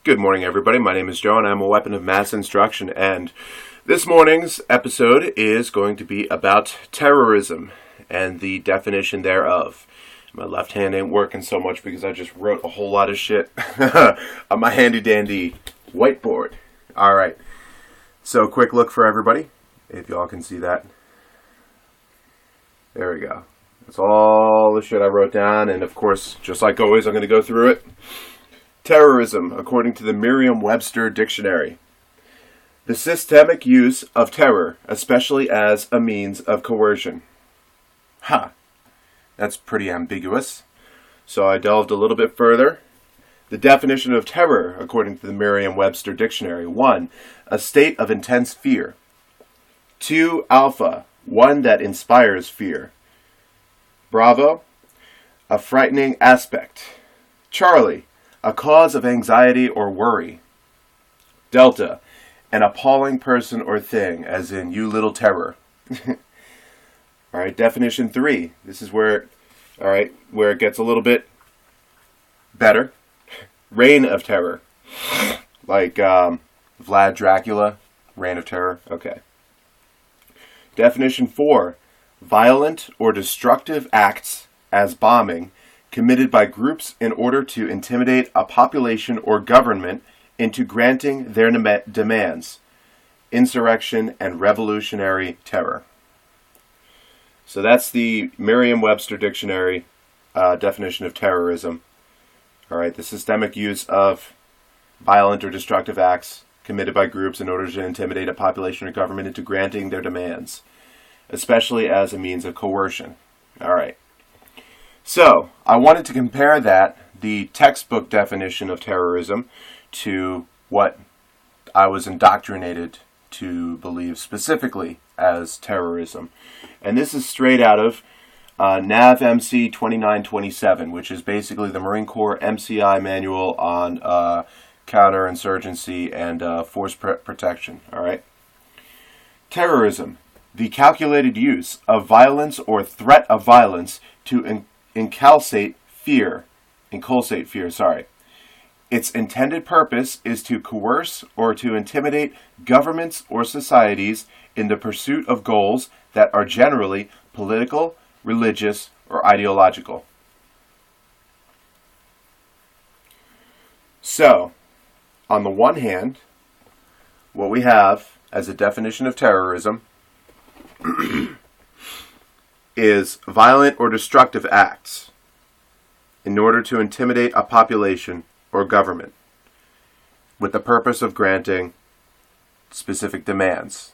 Good morning, everybody. My name is Joe, and I'm a weapon of mass instruction. And this morning's episode is going to be about terrorism and the definition thereof. My left hand ain't working so much because I just wrote a whole lot of shit on my handy-dandy whiteboard. All right. So, quick look for everybody, if y'all can see that. There we go. That's all the shit I wrote down, and of course, just like always, I'm going to go through it. Terrorism, according to the Merriam-Webster Dictionary. The systemic use of terror, especially as a means of coercion. That's pretty ambiguous. So I delved a little bit further. The definition of terror, according to the Merriam-Webster Dictionary. 1. A state of intense fear. 2. Alpha. One that inspires fear. Bravo. A frightening aspect. Charlie. A cause of anxiety or worry. Delta. An appalling person or thing, as in you little terror. Alright, definition 3. This is where it gets a little bit better. Reign of terror. Like Vlad Dracula, Reign of Terror. Okay. Definition 4. Violent or destructive acts as bombing committed by groups in order to intimidate a population or government into granting their demands. Insurrection and revolutionary terror. So that's the Merriam-Webster Dictionary definition of terrorism. All right, the systemic use of violent or destructive acts committed by groups in order to intimidate a population or government into granting their demands, especially as a means of coercion. All right. So, I wanted to compare the textbook definition of terrorism, to what I was indoctrinated to believe specifically as terrorism. And this is straight out of NAVMC 2927, which is basically the Marine Corps MCI manual on counterinsurgency and force protection. All right. Terrorism. The calculated use of violence or threat of violence to inculcate fear. Its intended purpose is to coerce or to intimidate governments or societies in the pursuit of goals that are generally political, religious, or ideological. So, on the one hand, what we have as a definition of terrorism is violent or destructive acts in order to intimidate a population or government with the purpose of granting specific demands.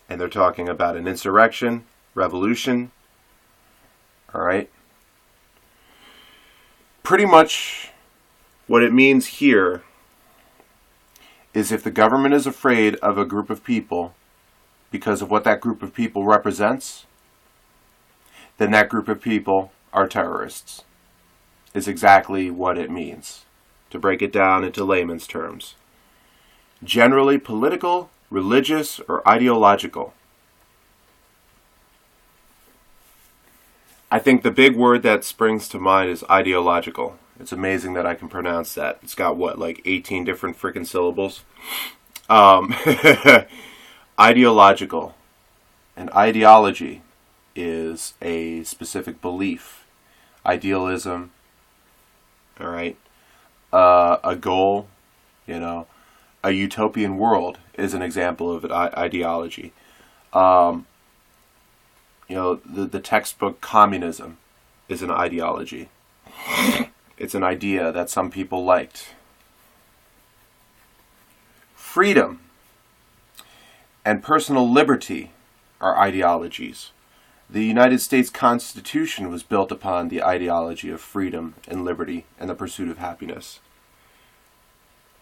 And they're talking about an insurrection, revolution. All right. Pretty much what it means here is if the government is afraid of a group of people because of what that group of people represents, then that group of people are terrorists. Is exactly what it means, to break it down into layman's terms. Generally political, religious, or ideological. I think the big word that springs to mind is ideological. It's amazing that I can pronounce that. It's got, like 18 different freaking syllables? Ideological. And ideology is a specific belief. Idealism. All right. A goal, a utopian world is an example of ideology. The textbook communism is an ideology. It's an idea that some people liked. Freedom and personal liberty are ideologies. The United States Constitution was built upon the ideology of freedom and liberty and the pursuit of happiness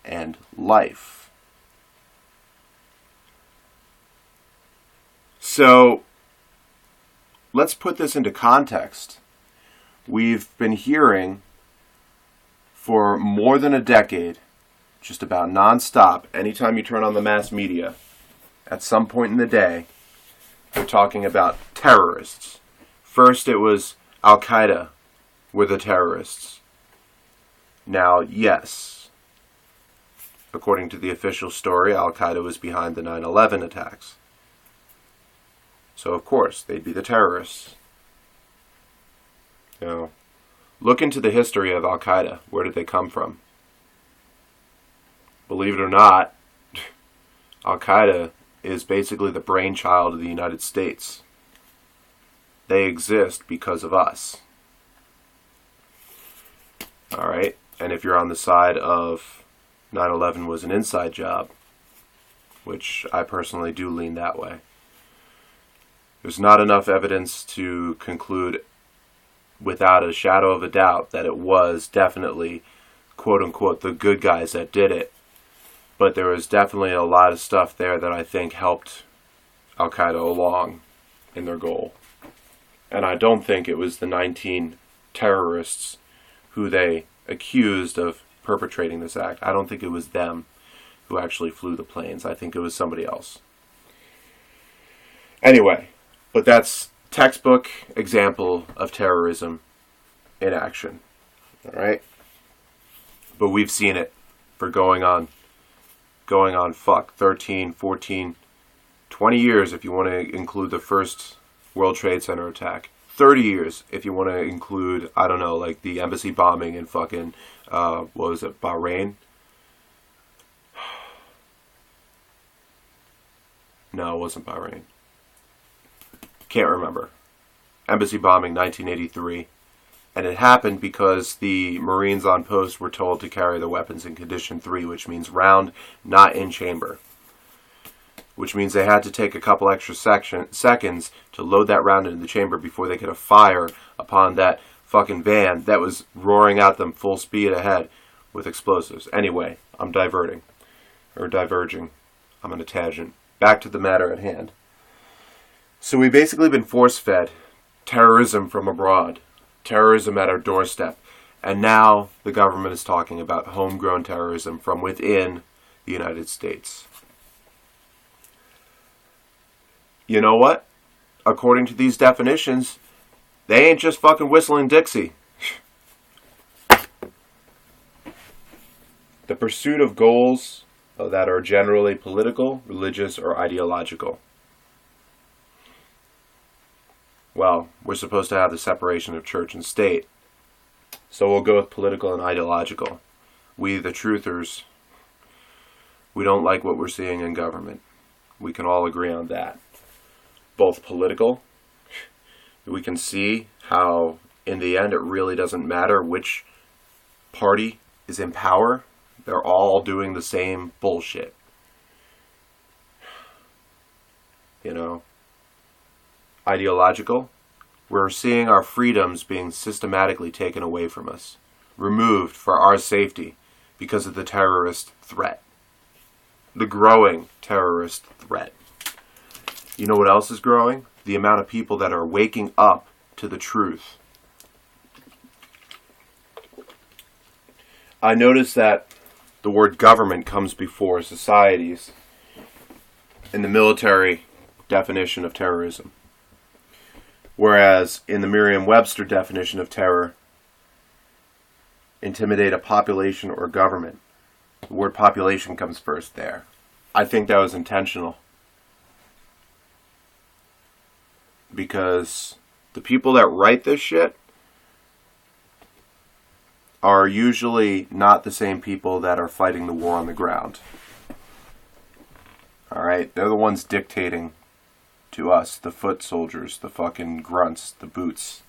and life. So, let's put this into context. We've been hearing for more than a decade, just about nonstop, anytime you turn on the mass media, at some point in the day, they're talking about terrorists. First it was Al-Qaeda were the terrorists. Now, yes, according to the official story, Al-Qaeda was behind the 9/11 attacks. So, of course, they'd be the terrorists. You know, look into the history of Al-Qaeda. Where did they come from? Believe it or not, Al-Qaeda is basically the brainchild of the United States. They exist because of us. Alright? And if you're on the side of 9/11 was an inside job, which I personally do lean that way, there's not enough evidence to conclude without a shadow of a doubt that it was definitely, quote-unquote, the good guys that did it. But there was definitely a lot of stuff there that I think helped Al-Qaeda along in their goal. And I don't think it was the 19 terrorists who they accused of perpetrating this act. I don't think it was them who actually flew the planes. I think it was somebody else. Anyway, but that's textbook example of terrorism in action. Alright? But we've seen it for going on 13, 14, 20 years if you want to include the first World Trade Center attack. 30 years if you want to include, I don't know, like the embassy bombing in fucking, what was it, Bahrain? No, it wasn't Bahrain. Can't remember. Embassy bombing, 1983. And it happened because the Marines on post were told to carry the weapons in condition 3, which means round, not in chamber. Which means they had to take a couple extra seconds to load that round into the chamber before they could have fire upon that fucking van that was roaring at them full speed ahead with explosives. Anyway, I'm diverging. I'm on a tangent. Back to the matter at hand. So we've basically been force-fed terrorism from abroad. Terrorism at our doorstep. And now the government is talking about homegrown terrorism from within the United States. You know what? According to these definitions, they ain't just fucking whistling Dixie. The pursuit of goals that are generally political, religious, or ideological. Well, we're supposed to have the separation of church and state. So we'll go with political and ideological. We, the truthers, we don't like what we're seeing in government. We can all agree on that. Both political, we can see how in the end it really doesn't matter which party is in power. They're all doing the same bullshit. You know? Ideological, we're seeing our freedoms being systematically taken away from us, removed for our safety because of the terrorist threat. The growing terrorist threat. You know what else is growing? The amount of people that are waking up to the truth. I noticed that the word government comes before societies in the military definition of terrorism. Whereas in the Merriam-Webster definition of terror, intimidate a population or government. The word population comes first there. I think that was intentional. Because the people that write this shit are usually not the same people that are fighting the war on the ground. Alright? They're the ones dictating to us, the foot soldiers, the fucking grunts, the boots,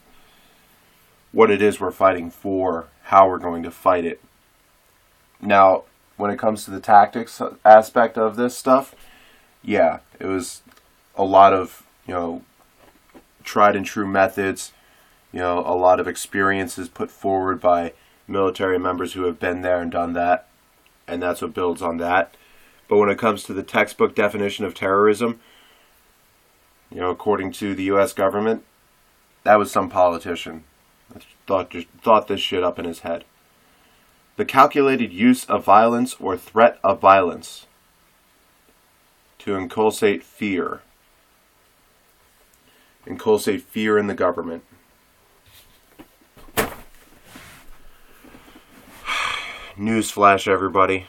what it is we're fighting for, how we're going to fight it. Now, when it comes to the tactics aspect of this stuff, yeah, it was a lot of, tried and true methods, a lot of experiences put forward by military members who have been there and done that, and that's what builds on that. But when it comes to the textbook definition of terrorism, according to the U.S. government, that was some politician that thought this shit up in his head. The calculated use of violence or threat of violence to inculcate fear. Inculcate fear in the government. Newsflash, everybody.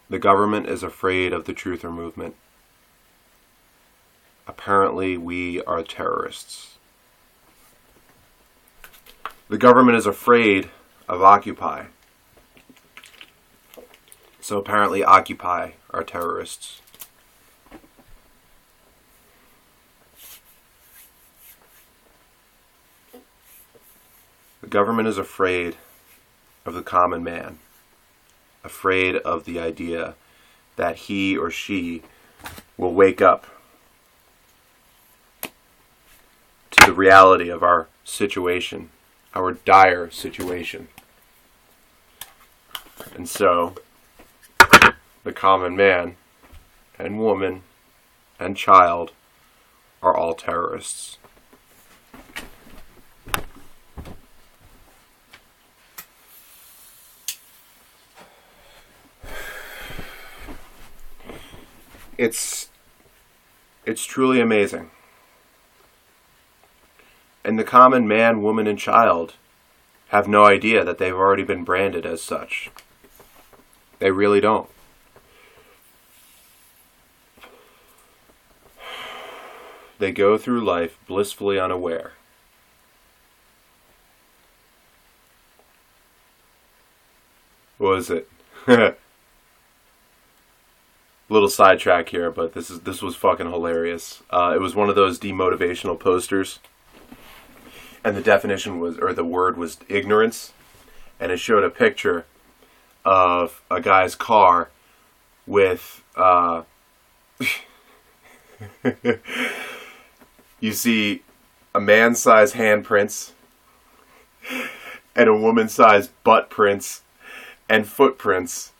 The government is afraid of the truther movement. Apparently, we are terrorists. The government is afraid of Occupy. So apparently Occupy are terrorists. The government is afraid of the common man. Afraid of the idea that he or she will wake up to the reality of our situation, our dire situation. And so, the common man and woman and child are all terrorists. It's truly amazing. And the common man, woman, and child have no idea that they've already been branded as such. They really don't. They go through life blissfully unaware. What was it? Little sidetrack here, but this was fucking hilarious. It was one of those demotivational posters, and the definition was, or the word was, ignorance, and it showed a picture of a guy's car with you see a man-sized handprints and a woman-sized butt prints and footprints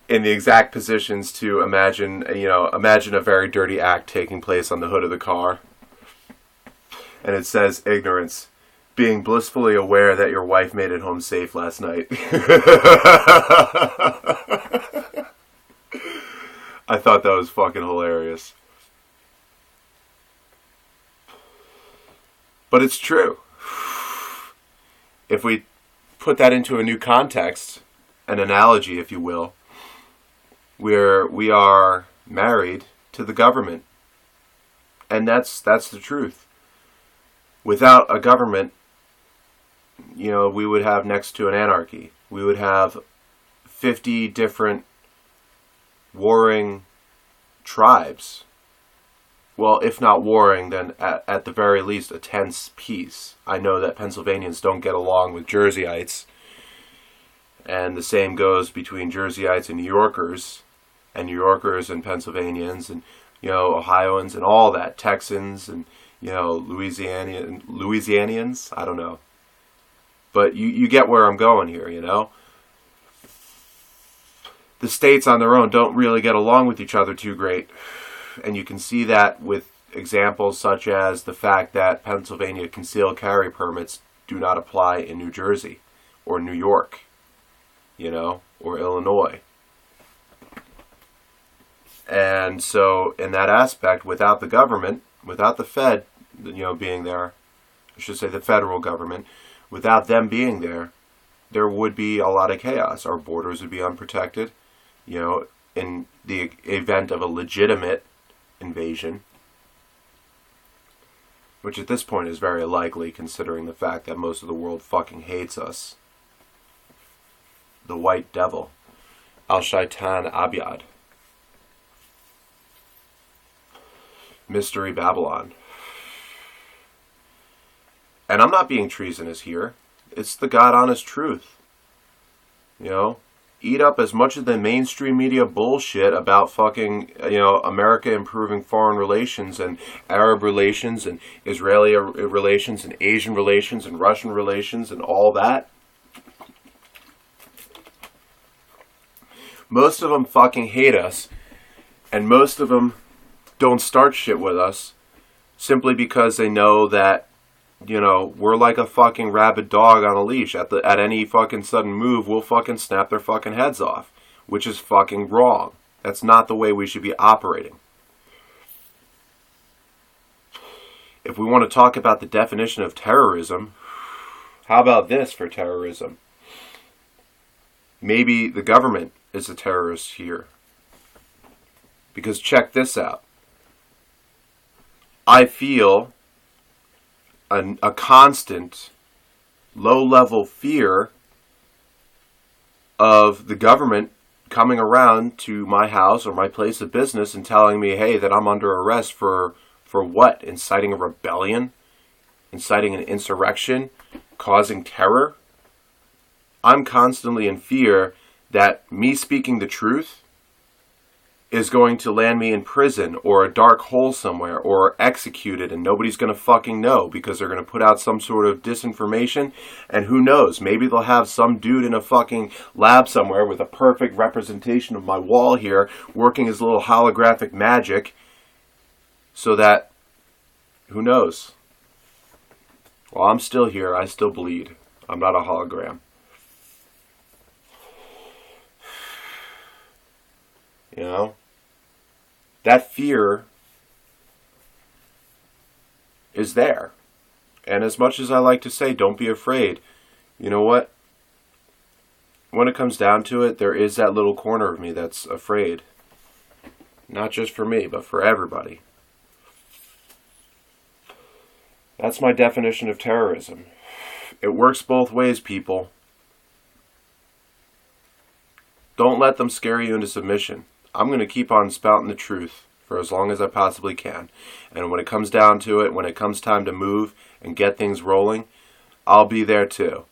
in the exact positions to imagine a very dirty act taking place on the hood of the car. And it says, ignorance, being blissfully aware that your wife made it home safe last night. I thought that was fucking hilarious. But it's true. If we put that into a new context, an analogy, if you will, where we are married to the government. And that's the truth. Without a government, we would have next to an anarchy. We would have 50 different warring tribes. Well, if not warring, then at the very least a tense peace. I know that Pennsylvanians don't get along with Jerseyites. And the same goes between Jerseyites and New Yorkers and Pennsylvanians, and Ohioans and all that, Texans and Louisianians. I don't know, but you get where I'm going here. The states on their own don't really get along with each other too great, and you can see that with examples such as the fact that Pennsylvania concealed carry permits do not apply in New Jersey or New York, or Illinois. And so, in that aspect, without the government, without the Fed, being there, I should say the federal government, without them being there would be a lot of chaos. Our borders would be unprotected, in the event of a legitimate invasion, which at this point is very likely, considering the fact that most of the world fucking hates us. The white devil, Al-Shaitan Abyad. Mystery Babylon. And I'm not being treasonous here. It's the God-honest truth. Eat up as much of the mainstream media bullshit about fucking, America improving foreign relations and Arab relations and Israeli relations and Asian relations and Russian relations and all that. Most of them fucking hate us, and most of them don't start shit with us simply because they know that, we're like a fucking rabid dog on a leash. At any fucking sudden move, we'll fucking snap their fucking heads off, which is fucking wrong. That's not the way we should be operating. If we want to talk about the definition of terrorism, how about this for terrorism? Maybe the government is a terrorist here. Because check this out. I feel a constant low-level fear of the government coming around to my house or my place of business and telling me, hey, that I'm under arrest for what? Inciting a rebellion? Inciting an insurrection? Causing terror? I'm constantly in fear that me speaking the truth is going to land me in prison or a dark hole somewhere or executed, and nobody's going to fucking know because they're going to put out some sort of disinformation, and who knows, maybe they'll have some dude in a fucking lab somewhere with a perfect representation of my wall here working his little holographic magic so that, who knows? Well, I'm still here. I still bleed. I'm not a hologram. You know? That fear is there. And as much as I like to say, don't be afraid, you know what? When it comes down to it, there is that little corner of me that's afraid. Not just for me, but for everybody. That's my definition of terrorism. It works both ways, people. Don't let them scare you into submission. I'm going to keep on spouting the truth for as long as I possibly can. And when it comes down to it, when it comes time to move and get things rolling, I'll be there too.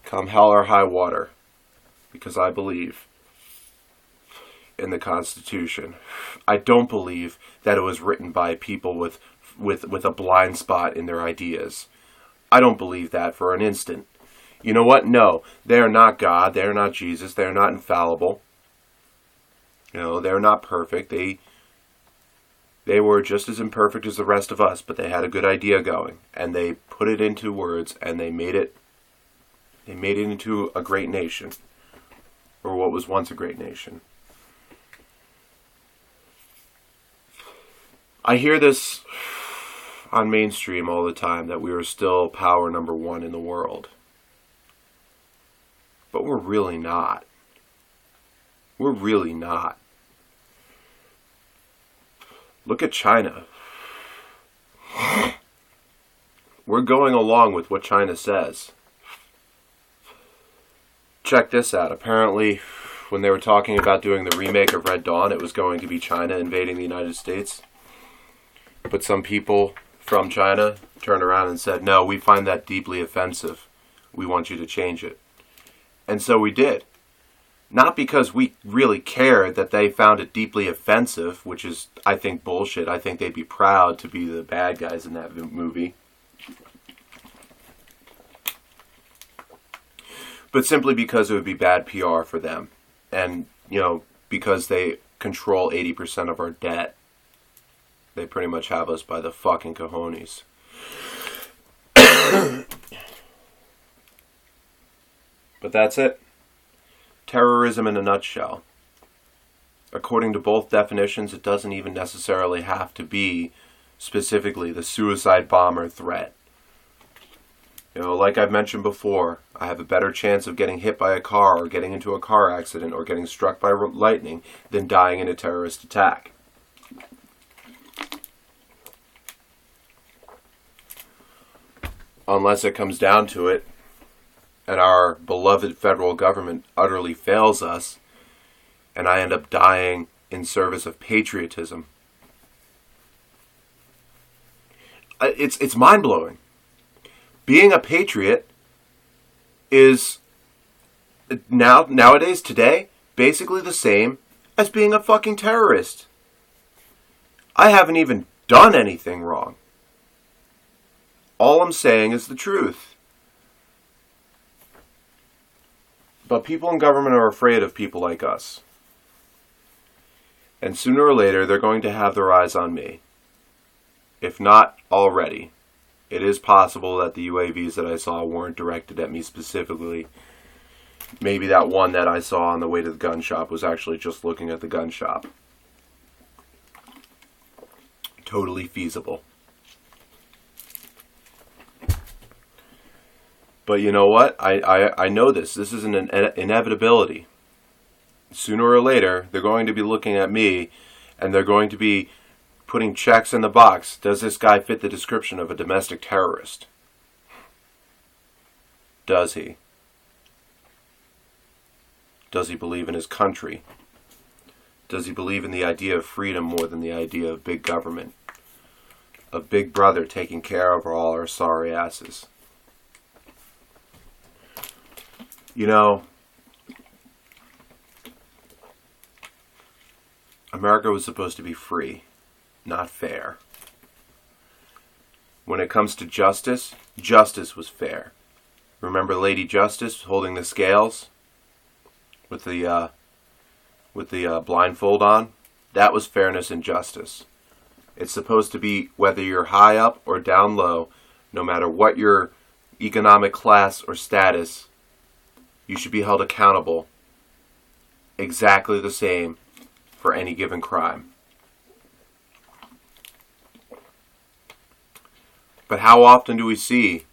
Come hell or high water. Because I believe in the Constitution. I don't believe that it was written by people with a blind spot in their ideas. I don't believe that for an instant. You know what? No, they're not God. They're not Jesus. They're not infallible. You know, they're not perfect. They were just as imperfect as the rest of us, but they had a good idea going, and they put it into words, and they made it into a great nation, or what was once a great nation. I hear this on mainstream all the time, that we are still power number one in the world. But we're really not. We're really not. Look at China. We're going along with what China says. Check this out. Apparently, when they were talking about doing the remake of Red Dawn, it was going to be China invading the United States. But some people from China turned around and said, no, we find that deeply offensive. We want you to change it. And so we did. Not because we really cared that they found it deeply offensive, which is, I think, bullshit. I think they'd be proud to be the bad guys in that movie. But simply because it would be bad PR for them. And, you know, because they control 80% of our debt. They pretty much have us by the fucking cojones. But that's it. Terrorism in a nutshell. According to both definitions, it doesn't even necessarily have to be specifically the suicide bomber threat. You know, like I've mentioned before, I have a better chance of getting hit by a car or getting into a car accident or getting struck by lightning than dying in a terrorist attack. Unless it comes down to it, and our beloved federal government utterly fails us, and I end up dying in service of patriotism. It's mind-blowing. Being a patriot is nowadays, today, basically the same as being a fucking terrorist. I haven't even done anything wrong. All I'm saying is the truth. But people in government are afraid of people like us. And sooner or later, they're going to have their eyes on me. If not already. It is possible that the UAVs that I saw weren't directed at me specifically. Maybe that one that I saw on the way to the gun shop was actually just looking at the gun shop. Totally feasible. But you know what? I know this. This is an inevitability. sooner or later, they're going to be looking at me, and they're going to be putting checks in the box. Does this guy fit the description of a domestic terrorist? Does he? Does he believe in his country? Does he believe in the idea of freedom more than the idea of big government? Of Big Brother taking care of all our sorry asses? You know, America was supposed to be free, not fair. When it comes to justice, justice was fair. Remember Lady Justice holding the scales with the blindfold on? That was fairness and justice. It's supposed to be, whether you're high up or down low, no matter what your economic class or status, you should be held accountable exactly the same for any given crime. But how often do we see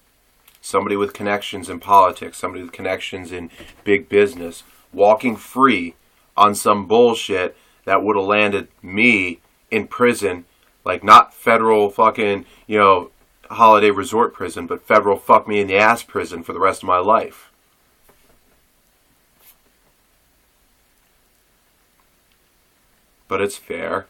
somebody with connections in politics, somebody with connections in big business, walking free on some bullshit that would have landed me in prison, like not federal fucking, holiday resort prison, but federal fuck me in the ass prison for the rest of my life? But it's fair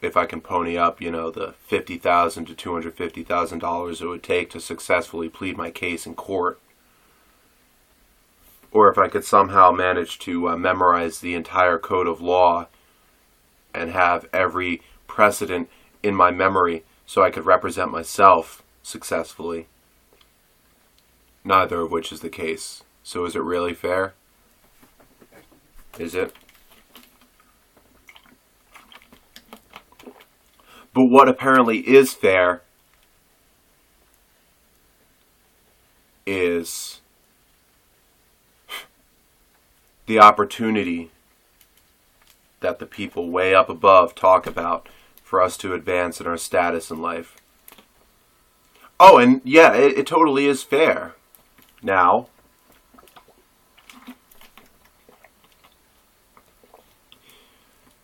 if I can pony up, the $50,000 to $250,000 it would take to successfully plead my case in court. Or if I could somehow manage to memorize the entire code of law and have every precedent in my memory so I could represent myself successfully. Neither of which is the case. So is it really fair? Is it? But what apparently is fair is the opportunity that the people way up above talk about for us to advance in our status in life. Oh, and yeah, it totally is fair. Now,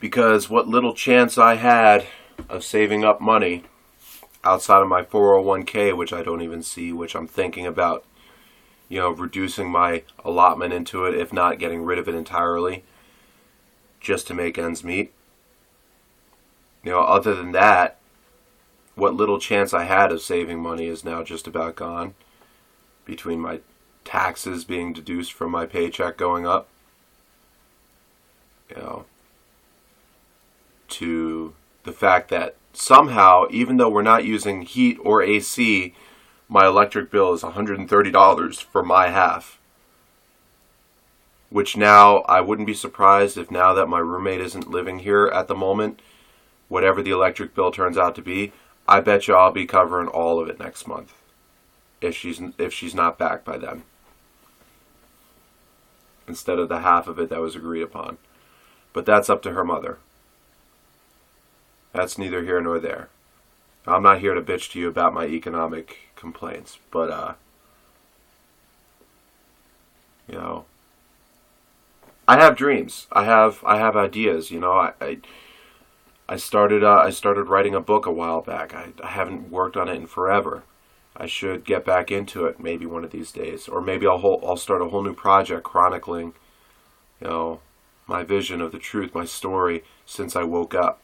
because what little chance I had of saving up money outside of my 401k, which I don't even see, which I'm thinking about, reducing my allotment into it, if not getting rid of it entirely, just to make ends meet. Other than that, what little chance I had of saving money is now just about gone, between my taxes being deduced from my paycheck going up, to the fact that somehow, even though we're not using heat or AC, my electric bill is $130 for my half. Which now, I wouldn't be surprised if now that my roommate isn't living here at the moment, whatever the electric bill turns out to be, I bet you I'll be covering all of it next month. If she's not back by then. Instead of the half of it that was agreed upon. But that's up to her mother. That's neither here nor there. I'm not here to bitch to you about my economic complaints, but I have dreams. I have ideas. I started writing a book a while back. I haven't worked on it in forever. I should get back into it maybe one of these days, or maybe I'll start a whole new project chronicling, my vision of the truth, my story since I woke up.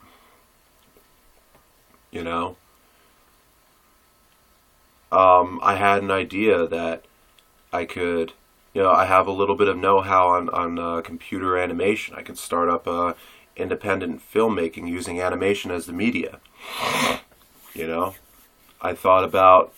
I had an idea that I could, I have a little bit of know-how on computer animation. I could start up independent filmmaking using animation as the media. I thought about,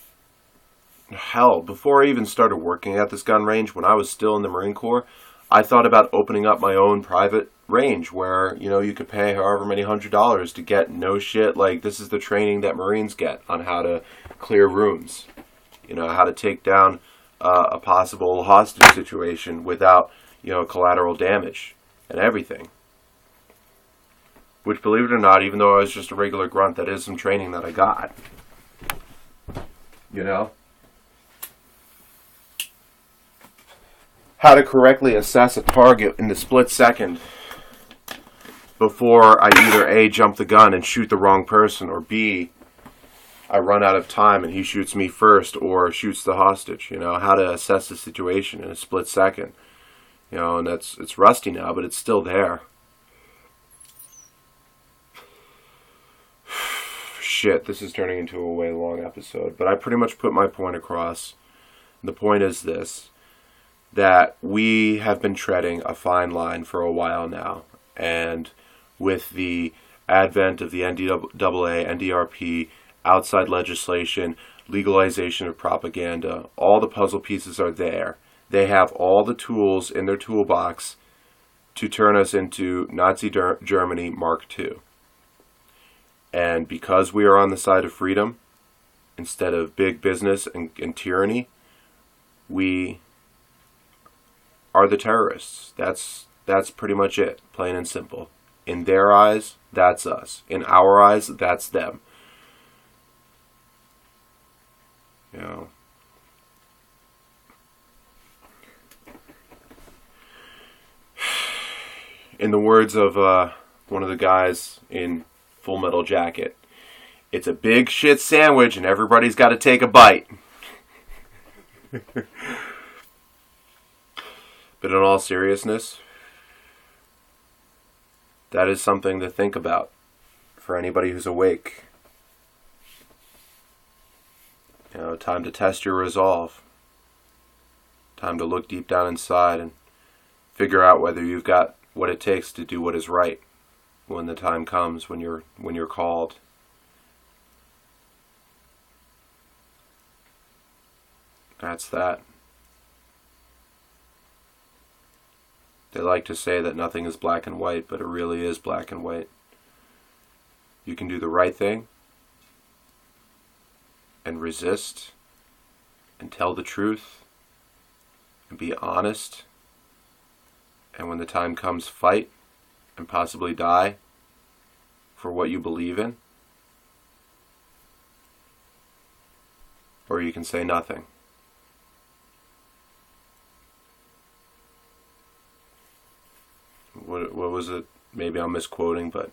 before I even started working at this gun range, when I was still in the Marine Corps, I thought about opening up my own private range where, you could pay however many $100s to get no shit. Like, this is the training that Marines get on how to clear rooms. How to take down a possible hostage situation without, collateral damage and everything. Which, believe it or not, even though I was just a regular grunt, that is some training that I got. how to correctly assess a target in the split second before I either A, jump the gun and shoot the wrong person, or B, I run out of time and he shoots me first or shoots the hostage. How to assess the situation in a split second. And it's rusty now, but it's still there. Shit, this is turning into a way long episode, but I pretty much put my point across. The point is this, that we have been treading a fine line for a while now, and with the advent of the NDAA, NDRP, outside legislation, legalization of propaganda, all the puzzle pieces are there. They have all the tools in their toolbox to turn us into Nazi Germany Mark II. And because we are on the side of freedom, instead of big business and tyranny, we are the terrorists. That's pretty much it, plain and simple. In their eyes, that's us. In our eyes, that's them. In the words of one of the guys in Full Metal Jacket, it's a big shit sandwich and everybody's got to take a bite. But in all seriousness, that is something to think about for anybody who's awake. Time to test your resolve. Time to look deep down inside and figure out whether you've got what it takes to do what is right when the time comes, when you're called. That's that. They like to say that nothing is black and white, but it really is black and white. You can do the right thing and resist and tell the truth and be honest, and when the time comes, fight and possibly die for what you believe in. Or you can say nothing. What was it? Maybe I'm misquoting, but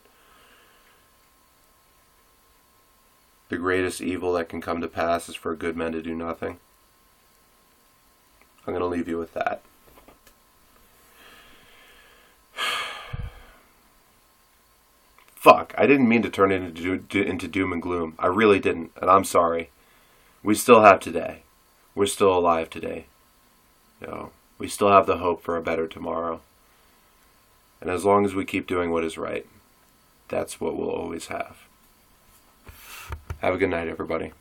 the greatest evil that can come to pass is for good men to do nothing. I'm going to leave you with that. Fuck, I didn't mean to turn it into doom and gloom. I really didn't, and I'm sorry. We still have today. We're still alive today. We still have the hope for a better tomorrow. And as long as we keep doing what is right, that's what we'll always have. Have a good night, everybody.